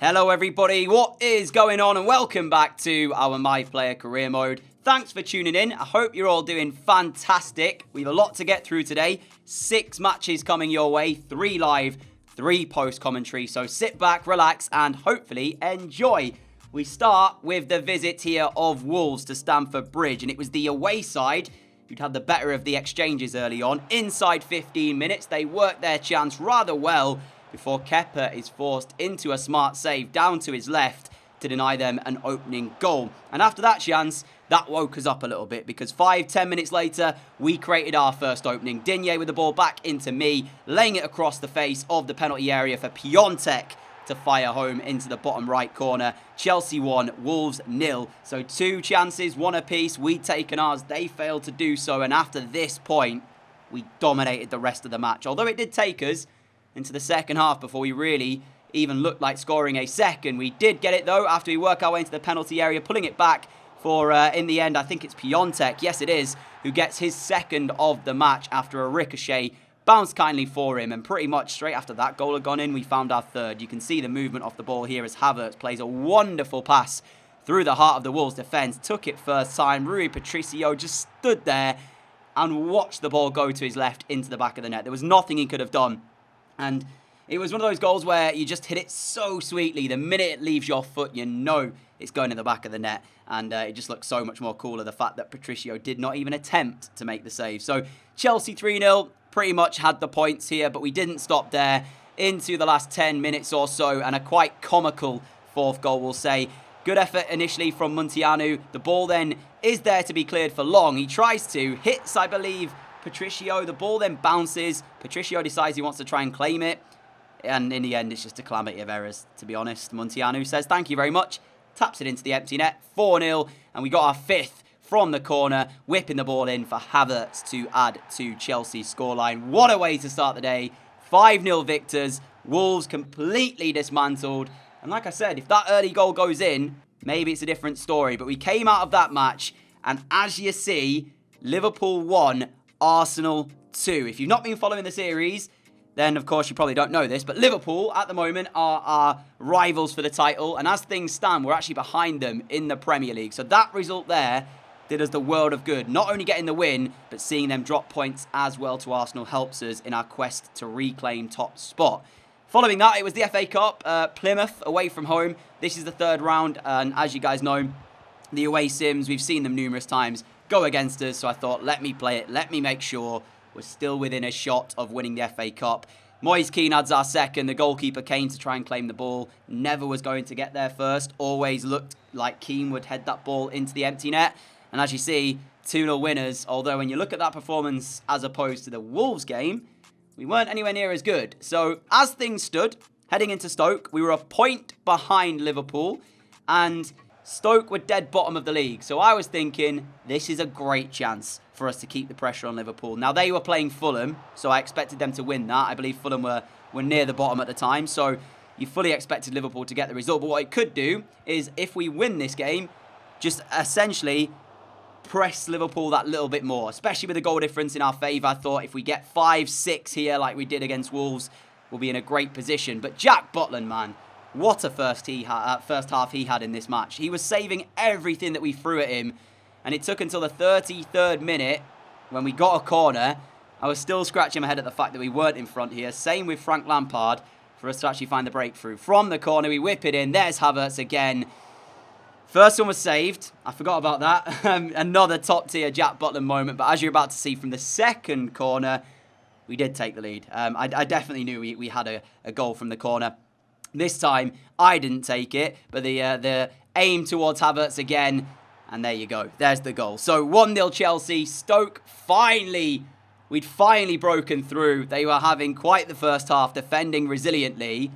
Hello everybody, what is going on, and welcome back to our My Player career mode. Thanks for tuning in. I hope you're all doing fantastic. We have a lot to get through today. 6 matches coming your way, 3 live, 3 post commentary. So sit back, relax, and hopefully enjoy. We start with the visit here of Wolves to Stanford Bridge, and it was the away side who'd had the better of the exchanges early on. Inside 15 minutes, they worked their chance rather well before Kepa is forced into a smart save down to his left to deny them an opening goal. And after that chance, that woke us up a little bit, because 5-10 minutes later, we created our first opening. Tierney with the ball back into me, laying it across the face of the penalty area for Piontek to fire home into the bottom right corner. Chelsea 1, Wolves 0. So 2 chances, 1 apiece. We'd taken ours, they failed to do so. And after this point, we dominated the rest of the match. Although it did take us into the second half before we really even looked like scoring a second. We did get it though after we work our way into the penalty area, pulling it back for, in the end, I think it's Piontek, yes it is, who gets his second of the match after a ricochet bounced kindly for him. And pretty much straight after that goal had gone in, we found our third. You can see the movement off the ball here as Havertz plays a wonderful pass through the heart of the Wolves defence. Took it first time. Rui Patricio just stood there and watched the ball go to his left into the back of the net. There was nothing he could have done. And it was one of those goals where you just hit it so sweetly. The minute it leaves your foot, you know it's going in the back of the net. And it just looks so much more cooler, the fact that Patricio did not even attempt to make the save. So Chelsea 3-0, pretty much had the points here, but we didn't stop there. Into the last 10 minutes or so, and a quite comical 4th goal, we'll say. Good effort initially from Munteanu. The ball then is there to be cleared for Long. He tries to, hits, I believe, Patricio. The ball then bounces. Patricio decides he wants to try and claim it. And in the end, it's just a calamity of errors, to be honest. Munteanu says, thank you very much. Taps it into the empty net. 4-0. And we got our 5th from the corner. Whipping the ball in for Havertz to add to Chelsea's scoreline. What a way to start the day. 5-0 victors. Wolves completely dismantled. And like I said, if that early goal goes in, maybe it's a different story. But we came out of that match, and as you see, Liverpool 1, Arsenal 2. If you've not been following the series, then of course you probably don't know this, but Liverpool at the moment are our rivals for the title, and as things stand, we're actually behind them in the Premier League. So that result there did us the world of good. Not only getting the win, but seeing them drop points as well to Arsenal helps us in our quest to reclaim top spot. Following that, it was the FA Cup, Plymouth away from home. This is the 3rd round, and as you guys know, the away sims, we've seen them numerous times, go against us. So I thought, let me play it, let me make sure we're still within a shot of winning the FA Cup. Moise Keane adds our second. The goalkeeper came to try and claim the ball. Never was going to get there first. Always looked like Keane would head that ball into the empty net. And as you see, 2-0 winners. Although when you look at that performance as opposed to the Wolves game, we weren't anywhere near as good. So as things stood, heading into Stoke, we were a point behind Liverpool. And Stoke were dead bottom of the league. So I was thinking, this is a great chance for us to keep the pressure on Liverpool. Now, they were playing Fulham, so I expected them to win that. I believe Fulham were near the bottom at the time, so you fully expected Liverpool to get the result. But what it could do is, if we win this game, just essentially press Liverpool that little bit more, especially with the goal difference in our favour. I thought if we get 5-6 here like we did against Wolves, we'll be in a great position. But Jack Butland, man, what a first half he had in this match. He was saving everything that we threw at him. And it took until the 33rd minute, when we got a corner, I was still scratching my head at the fact that we weren't in front here. Same with Frank Lampard, for us to actually find the breakthrough. From the corner, we whip it in. There's Havertz again. First one was saved. I forgot about that. Another top-tier Jack Butland moment. But as you're about to see from the second corner, we did take the lead. I definitely knew we had a goal from the corner. This time, I didn't take it. But the aim towards Havertz again. And there you go. There's the goal. So 1-0 Chelsea. Stoke we'd finally broken through. They were having quite the first half, defending resiliently.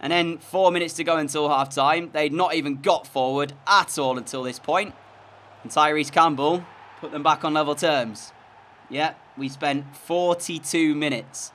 And then 4 minutes to go until half-time. They'd not even got forward at all until this point. And Tyrese Campbell put them back on level terms. Yeah, we spent 42 minutes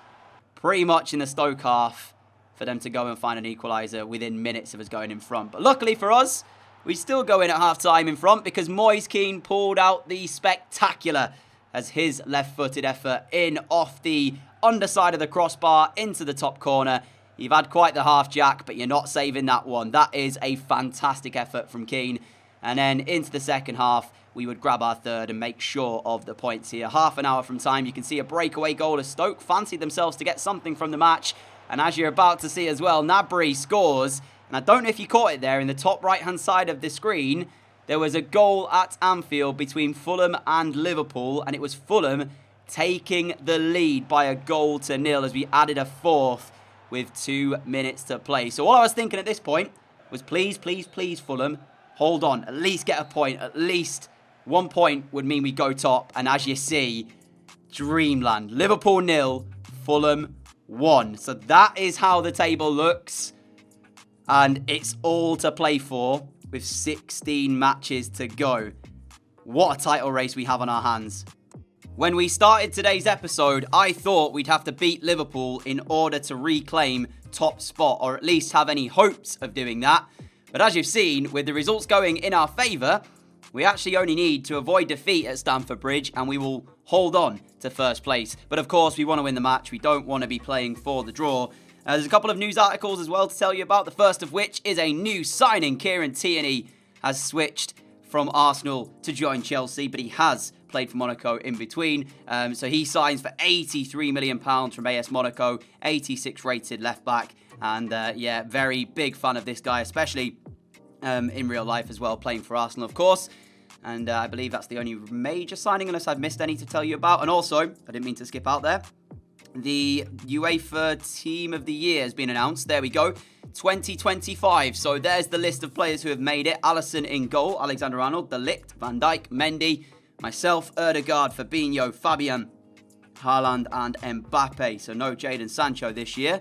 pretty much in the Stoke half for them to go and find an equaliser within minutes of us going in front. But luckily for us, we still go in at half-time in front because Moise Keane pulled out the spectacular as his left-footed effort in off the underside of the crossbar into the top corner. You've had quite the half jack, but you're not saving that one. That is a fantastic effort from Keane. And then into the second half, we would grab our third and make sure of the points here. Half an hour from time, you can see a breakaway goal as Stoke fancied themselves to get something from the match. And as you're about to see as well, Gnabry scores. And I don't know if you caught it there in the top right-hand side of the screen. There was a goal at Anfield between Fulham and Liverpool. And it was Fulham taking the lead by a 1-0 as we added a fourth with 2 minutes to play. So all I was thinking at this point was please, please, please, Fulham, hold on. At least get a point. At least 1 point would mean we go top. And as you see, dreamland. Liverpool 0, Fulham 1. So that is how the table looks. And it's all to play for with 16 matches to go. What a title race we have on our hands. When we started today's episode, I thought we'd have to beat Liverpool in order to reclaim top spot, or at least have any hopes of doing that. But as you've seen, with the results going in our favour, we actually only need to avoid defeat at Stanford Bridge and we will hold on to first place. But of course, we want to win the match. We don't want to be playing for the draw. There's a couple of news articles as well to tell you about. The first of which is a new signing. Kieran Tierney has switched from Arsenal to join Chelsea, but he has played for Monaco in between. So he signs for £83 million from AS Monaco, 86 rated left back. And yeah, very big fan of this guy, especially in real life as well, playing for Arsenal, of course. And I believe that's the only major signing, unless I've missed any to tell you about. And also, I didn't mean to skip out there, the Uefa Team of the Year has been announced. There we go. 2025. So there's the list of players who have made it. Alisson in goal, Alexander-Arnold, De Ligt, Van Dijk, Mendy, myself, Ødegaard, Fabinho, Fabian, Haaland and Mbappe. So no Jadon Sancho this year.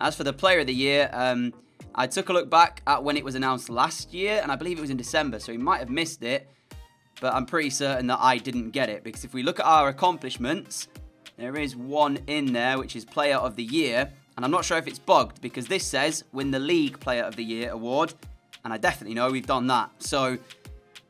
As for the Player of the Year, I took a look back at when it was announced last year, and I believe it was in December, so we might have missed it. But I'm pretty certain that I didn't get it, because if we look at our accomplishments, there is one in there, which is Player of the Year. And I'm not sure if it's bugged, because this says win the League Player of the Year award. And I definitely know we've done that. So,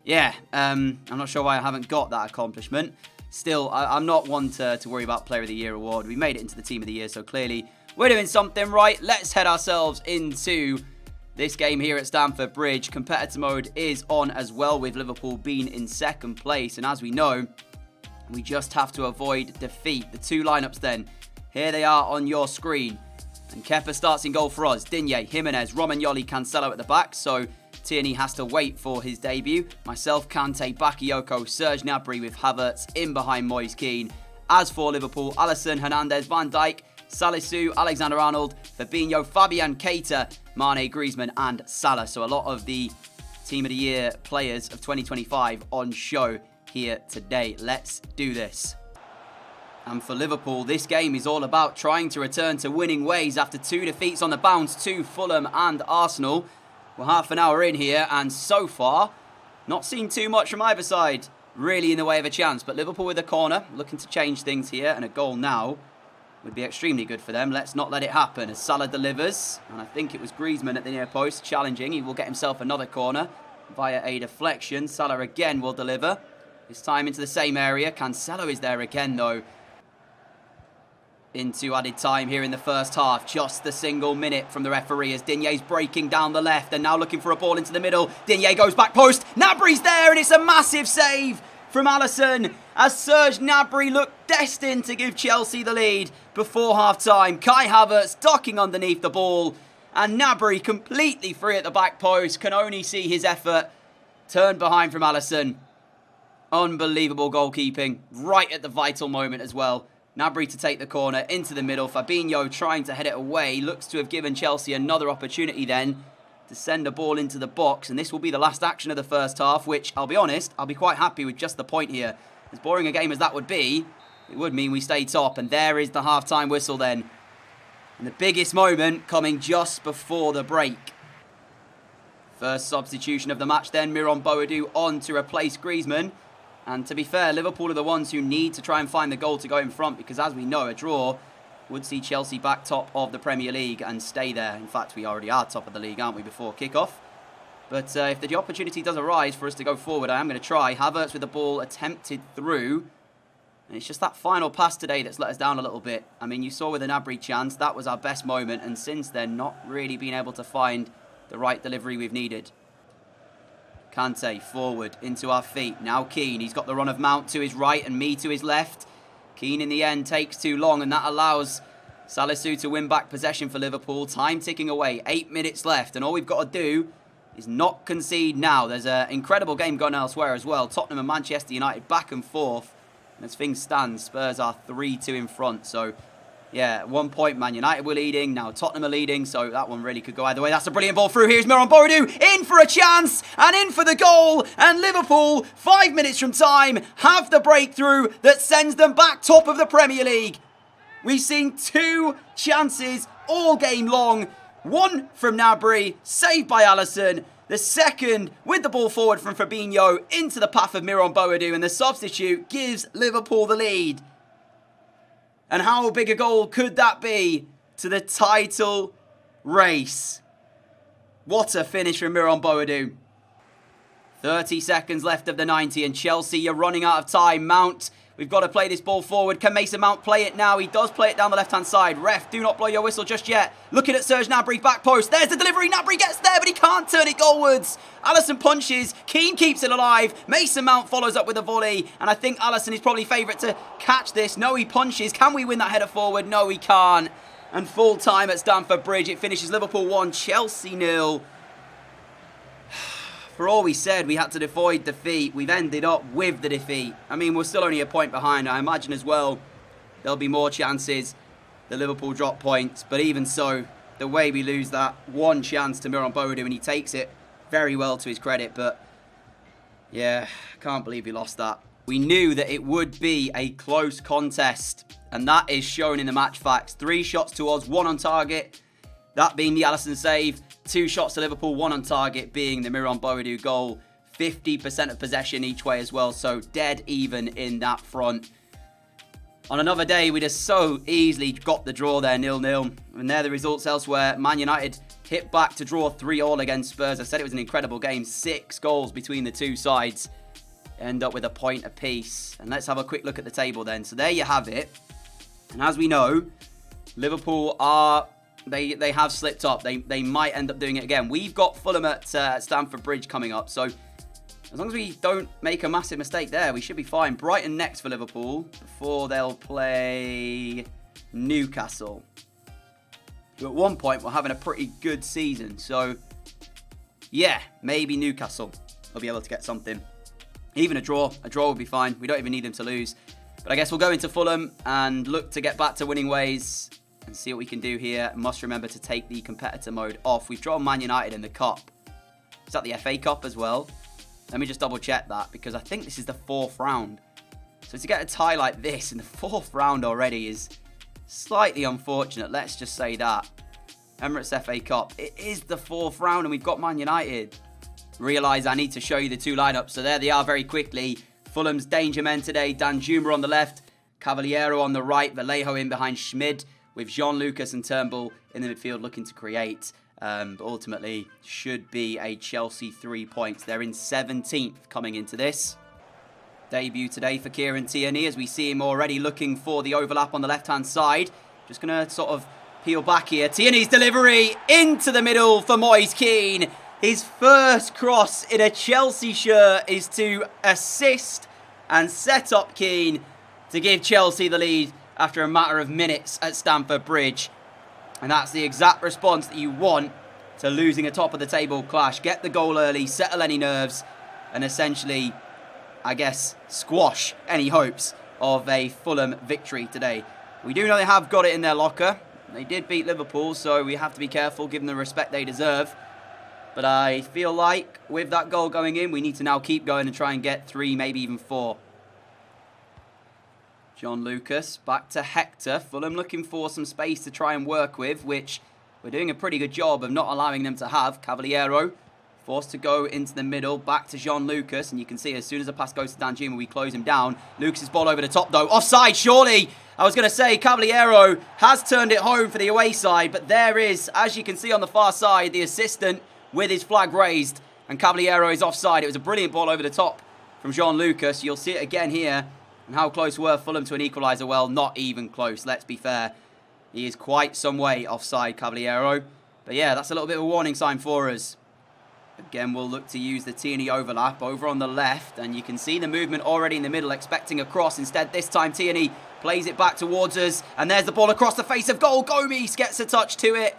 yeah, I'm not sure why I haven't got that accomplishment. Still, I'm not one to worry about Player of the Year award. We made it into the Team of the Year, so clearly we're doing something right. Let's head ourselves into this game here at Stanford Bridge. Competitor mode is on as well, with Liverpool being in second place. And as we know, we just have to avoid defeat. The two lineups then, here they are on your screen. And Kepa starts in goal for us. Digne, Jimenez, Romagnoli, Cancelo at the back. So Tierney has to wait for his debut. Myself, Kante, Bakayoko, Serge Gnabry with Havertz in behind Moise Kean. As for Liverpool, Alisson, Hernandez, Van Dijk, Salisu, Alexander-Arnold, Fabinho, Fabian, Keita, Mane, Griezmann and Salah. So a lot of the Team of the Year players of 2025 on show here today. Let's do this. And for Liverpool, this game is all about trying to return to winning ways after 2 defeats on the bounce to Fulham and Arsenal. We're half an hour in here, and so far, not seen too much from either side really in the way of a chance. But Liverpool with a corner, looking to change things here, and a goal now would be extremely good for them. Let's not let it happen as Salah delivers. And I think it was Griezmann at the near post challenging. He will get himself another corner via a deflection. Salah again will deliver. This time into the same area. Cancelo is there again though. Into added time here in the first half. Just the single minute from the referee as Digne's breaking down the left and now looking for a ball into the middle. Digne goes back post. Gnabry's there and it's a massive save from Alisson as Serge Gnabry looked destined to give Chelsea the lead before half-time. Kai Havertz ducking underneath the ball and Gnabry completely free at the back post. Can only see his effort turned behind from Alisson. Unbelievable goalkeeping right at the vital moment as well. Gnabry to take the corner into the middle. Fabinho trying to head it away. Looks to have given Chelsea another opportunity then to send a ball into the box. And this will be the last action of the first half, which, I'll be honest, I'll be quite happy with just the point here. As boring a game as that would be, it would mean we stay top. And there is the half-time whistle then. And the biggest moment coming just before the break. First substitution of the match then. Miron Boadu on to replace Griezmann. And to be fair, Liverpool are the ones who need to try and find the goal to go in front, because as we know, a draw would see Chelsea back top of the Premier League and stay there. In fact, we already are top of the league, aren't we, before kick-off? But if the opportunity does arise for us to go forward, I am going to try. Havertz with the ball attempted through. And it's just that final pass today that's let us down a little bit. I mean, you saw with the Gnabry chance, that was our best moment. And since then, not really been able to find the right delivery we've needed. Kante forward into our feet. Now Keane. He's got the run of Mount to his right and me to his left. Keane in the end takes too long, and that allows Salisu to win back possession for Liverpool. Time ticking away. 8 minutes left. And all we've got to do is not concede now. There's an incredible game going elsewhere as well. Tottenham and Manchester United back and forth. And as things stand, Spurs are 3-2 in front. So, yeah, at 1 point, Man United were leading. Now Tottenham are leading. So that one really could go either way. That's a brilliant ball through. Here's Miron Boadu in for a chance and in for the goal. And Liverpool, 5 minutes from time, have the breakthrough that sends them back top of the Premier League. We've seen 2 chances all game long. One from Gnabry, saved by Alisson. The second with the ball forward from Fabinho into the path of Miron Boadu, and the substitute gives Liverpool the lead. And how big a goal could that be to the title race? What a finish from Miron Boadu. 30 seconds left of the 90, and Chelsea, you're running out of time. Mount, we've got to play this ball forward. Can Mason Mount play it now? He does play it down the left-hand side. Ref, do not blow your whistle just yet. Looking at Serge Gnabry, back post. There's the delivery. Gnabry gets there, but he can't turn it goalwards. Alisson punches. Keane keeps it alive. Mason Mount follows up with a volley, and I think Alisson is probably favourite to catch this. No, he punches. Can we win that header forward? No, we can't. And full time at Stanford Bridge. It finishes Liverpool 1, Chelsea 0. For all we said, we had to avoid defeat. We've ended up with the defeat. I mean, we're still only a point behind. I imagine as well there'll be more chances that Liverpool drop points. But even so, the way we lose that one chance to Miron Boadu, and he takes it very well to his credit. But yeah, can't believe we lost that. We knew that it would be a close contest, and that is shown in the match facts. 3 shots to us, 1 on target. That being the Alisson save. 2 shots to Liverpool, 1 on target being the Miron Boadu goal. 50% of possession each way as well, so dead even in that front. On another day, we just so easily got the draw there, 0-0. And there the results elsewhere. Man United hit back to draw 3-3 against Spurs. I said it was an incredible game. 6 goals between the two sides. End up with a point apiece. And let's have a quick look at the table then. So there you have it. And as we know, Liverpool are... They have slipped up. They might end up doing it again. We've got Fulham at Stanford Bridge coming up. So as long as we don't make a massive mistake there, we should be fine. Brighton next for Liverpool before they'll play Newcastle, who at one point were having a pretty good season. So yeah, maybe Newcastle will be able to get something. Even a draw. A draw would be fine. We don't even need them to lose. But I guess we'll go into Fulham and look to get back to winning ways and see what we can do here. Must remember to take the competitor mode off. We've drawn Man United in the Cup. Is that the FA Cup as well? Let me just double check that, because I think this is the 4th round. So to get a tie like this in the 4th round already is slightly unfortunate. Let's just say that. Emirates FA Cup. It is the 4th round and we've got Man United. Realise I need to show you the 2 lineups. So there they are very quickly. Fulham's danger men today. Danjuma on the left. Cavaliero on the right. Vallejo in behind Schmid, with Jean Lucas and Turnbull in the midfield looking to create. But ultimately, should be a Chelsea 3 points. They're in 17th coming into this. Debut today for Kieran Tierney, as we see him already looking for the overlap on the left-hand side. Just going to sort of peel back here. Tierney's delivery into the middle for Moise Kean. His first cross in a Chelsea shirt is to assist and set up Kean to give Chelsea the lead after a matter of minutes at Stamford Bridge. And that's the exact response that you want to losing a top of the table clash. Get the goal early, settle any nerves, and essentially, I guess, squash any hopes of a Fulham victory today. We do know they have got it in their locker. They did beat Liverpool, so we have to be careful, give them the respect they deserve. But I feel like with that goal going in, we need to now keep going and try and get 3, maybe even 4. John Lucas, back to Hector. Fulham looking for some space to try and work with, which we're doing a pretty good job of not allowing them to have. Cavaliero forced to go into the middle, back to Jean Lucas, and you can see as soon as the pass goes to Danjuma, we close him down. Lucas's ball over the top though, offside surely. I was going to say Cavaliero has turned it home for the away side, but there is, as you can see on the far side, the assistant with his flag raised, and Cavaliero is offside. It was a brilliant ball over the top from Jean Lucas. You'll see it again here. And how close were Fulham to an equaliser? Well, not even close, let's be fair. He is quite some way offside, Caballero. But yeah, that's a little bit of a warning sign for us. Again, we'll look to use the Tierney overlap over on the left. And you can see the movement already in the middle, expecting a cross. Instead, this time Tierney plays it back towards us. And there's the ball across the face of goal. Gomes gets a touch to it.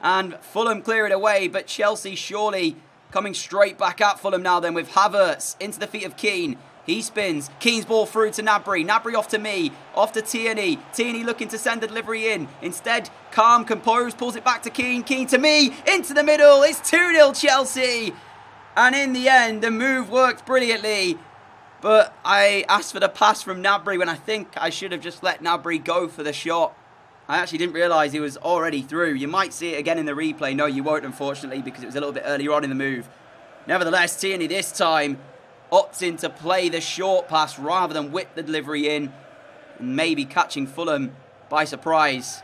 And Fulham clear it away. But Chelsea surely coming straight back at Fulham now then with Havertz into the feet of Keane. He spins. Keane's ball through to Gnabry. Gnabry off to me. Off to Tierney. Tierney looking to send the delivery in. Instead, calm, composed, pulls it back to Keane. Keane to me. Into the middle. It's 2-0 Chelsea. And in the end, the move worked brilliantly. But I asked for the pass from Gnabry when I think I should have just let Gnabry go for the shot. I actually didn't realise he was already through. You might see it again in the replay. No, you won't, unfortunately, because it was a little bit earlier on in the move. Nevertheless, Tierney this time opts in to play the short pass rather than whip the delivery in, and maybe catching Fulham by surprise.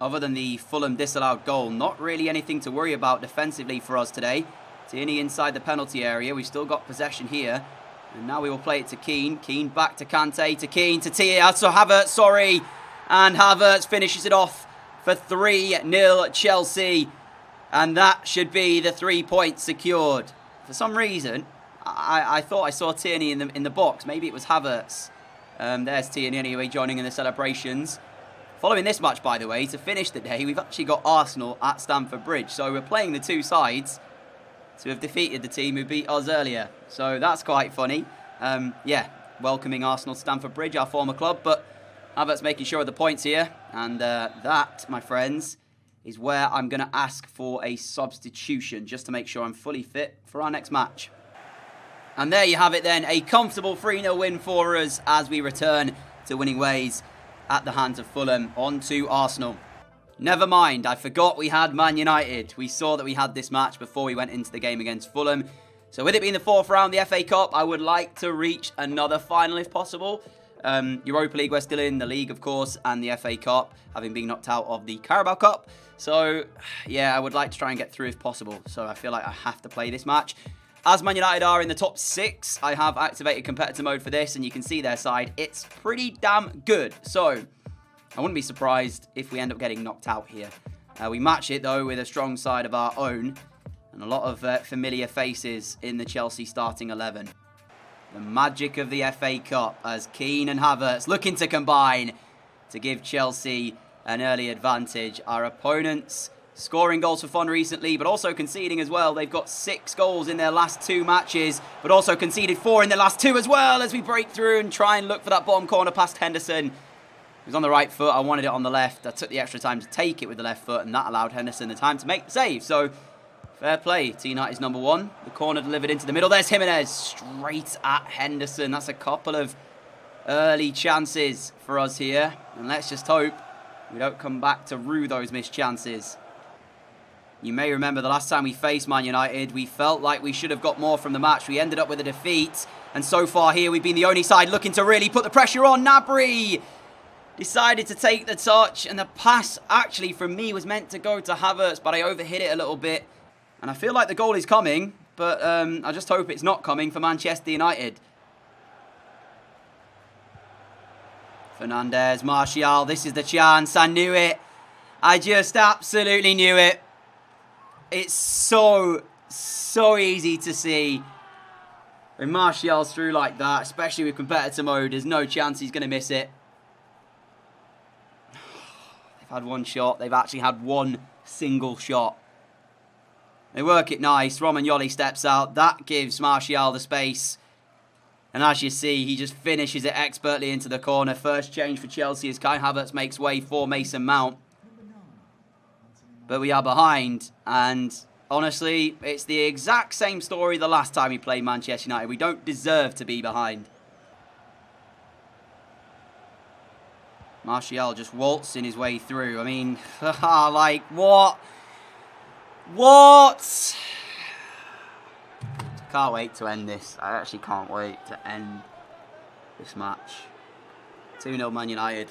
Other than the Fulham disallowed goal, not really anything to worry about defensively for us today. Tierney inside the penalty area. We've still got possession here. And now we will play it to Keane. Keane back to Kante, to Keane, to Havertz, sorry. And Havertz finishes it off for 3-0 Chelsea. And that should be the 3 points secured. For some reason, I thought I saw Tierney in the box. Maybe it was Havertz. There's Tierney anyway, joining in the celebrations. Following this match, by the way, to finish the day, we've actually got Arsenal at Stanford Bridge. So we're playing the two sides to have defeated the team who beat us earlier. So that's quite funny. Yeah, welcoming Arsenal to Stanford Bridge, our former club. But Havertz making sure of the points here. And that, my friends, is where I'm going to ask for a substitution, just to make sure I'm fully fit for our next match. And there you have it then, a comfortable 3-0 win for us as we return to winning ways at the hands of Fulham. On to Arsenal. Never mind, I forgot we had Man United. We saw that we had this match before we went into the game against Fulham. So with it being the fourth round, the FA Cup, I would like to reach another final if possible. Europa League, we're still in the league, of course, and the FA Cup, having been knocked out of the Carabao Cup. So, yeah, I would like to try and get through if possible. So I feel like I have to play this match. As Man United are in the top 6, I have activated competitor mode for this, and you can see their side. It's pretty damn good. So, I wouldn't be surprised if we end up getting knocked out here. We match it, though, with a strong side of our own, and a lot of familiar faces in the Chelsea starting 11. The magic of the FA Cup as Keane and Havertz looking to combine to give Chelsea an early advantage. Our opponents scoring goals for fun recently, but also conceding as well. They've got 6 goals in their last 2 matches, but also conceded 4 in their last 2 as well, as we break through and try and look for that bottom corner past Henderson. He was on the right foot. I wanted it on the left. I took the extra time to take it with the left foot, and that allowed Henderson the time to make the save. So, fair play. T United's number 1. The corner delivered into the middle. There's Jimenez straight at Henderson. That's a couple of early chances for us here. And let's just hope we don't come back to rue those missed chances. You may remember the last time we faced Man United, we felt like we should have got more from the match. We ended up with a defeat. And so far here, we've been the only side looking to really put the pressure on. Gnabry decided to take the touch. And the pass, actually, from me, was meant to go to Havertz, but I overhit it a little bit. And I feel like the goal is coming, but I just hope it's not coming for Manchester United. Fernandes, Martial, this is the chance. I knew it. I just absolutely knew it. It's so easy to see when Martial's through like that, especially with competitor mode. There's no chance he's going to miss it. They've had one shot. They've actually had one single shot. They work it nice. Romagnoli steps out. That gives Martial the space. And as you see, he just finishes it expertly into the corner. First change for Chelsea as Kai Havertz makes way for Mason Mount. But we are behind. And honestly, it's the exact same story the last time we played Manchester United. We don't deserve to be behind. Martial just waltzing his way through. I mean, like, what? What? Can't wait to end this. I actually can't wait to end this match. 2-0 Man United.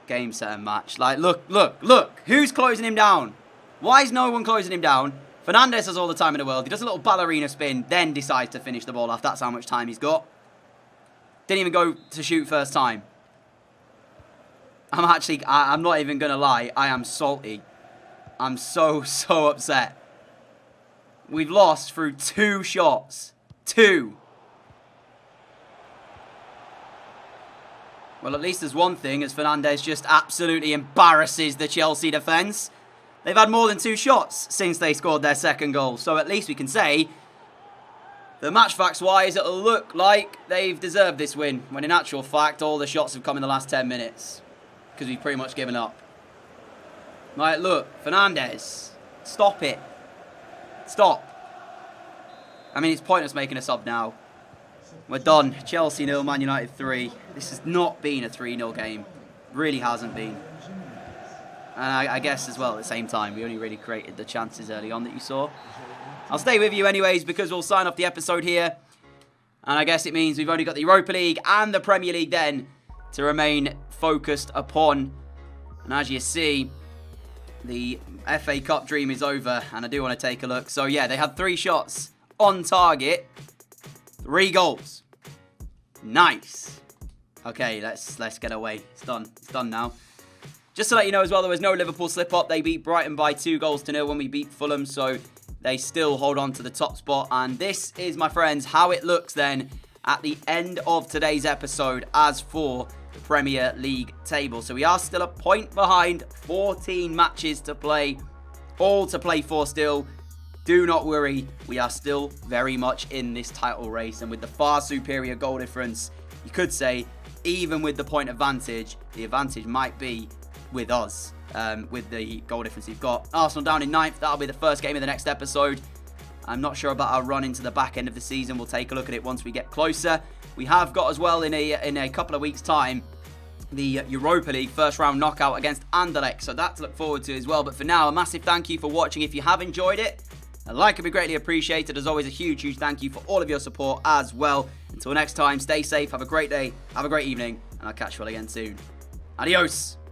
Game, set, and match. Like, look. Who's closing him down? Why is no one closing him down? Fernandes has all the time in the world. He does a little ballerina spin, then decides to finish the ball off. That's how much time he's got. Didn't even go to shoot first time. I'm not even going to lie. I am salty. I'm so upset. We've lost through 2 shots. 2. Well, at least there's one thing, as Fernandes just absolutely embarrasses the Chelsea defence. They've had more than 2 shots since they scored their second goal. So at least we can say, the match facts wise, it'll look like they've deserved this win. When in actual fact, all the shots have come in the last 10 minutes. Because we've pretty much given up. Right, look, Fernandes. Stop it. Stop. I mean, it's pointless making a sub now. We're done. Chelsea 0, Man United 3. This has not been a 3-0 game. Really hasn't been. And I guess as well, at the same time, we only really created the chances early on that you saw. I'll stay with you anyways, because we'll sign off the episode here. And I guess it means we've only got the Europa League and the Premier League then to remain focused upon. And as you see, the FA Cup dream is over, and I do want to take a look. So yeah, they had 3 shots on target, 3 goals. Nice. Okay, let's get away. It's done. It's done now. Just to let you know as well, there was no Liverpool slip-up. They beat Brighton by 2-0 when we beat Fulham, so they still hold on to the top spot. And this is, my friends, how it looks then at the end of today's episode as for the Premier League table. So we are still a point behind, 14 matches to play, all to play for still. Do not worry, we are still very much in this title race, and with the far superior goal difference, you could say, even with the point advantage, the advantage might be with us, with the goal difference you've got. Arsenal down in 9th, that'll be the first game of the next episode. I'm not sure about our run into the back end of the season. We'll take a look at it once we get closer. We have got as well in a couple of weeks' time the Europa League first round knockout against Anderlecht, so that to look forward to as well. But for now, a massive thank you for watching. If you have enjoyed it, a like would be greatly appreciated. As always, a huge thank you for all of your support as well. Until next time, stay safe, have a great day, have a great evening, and I'll catch you all again soon. Adios.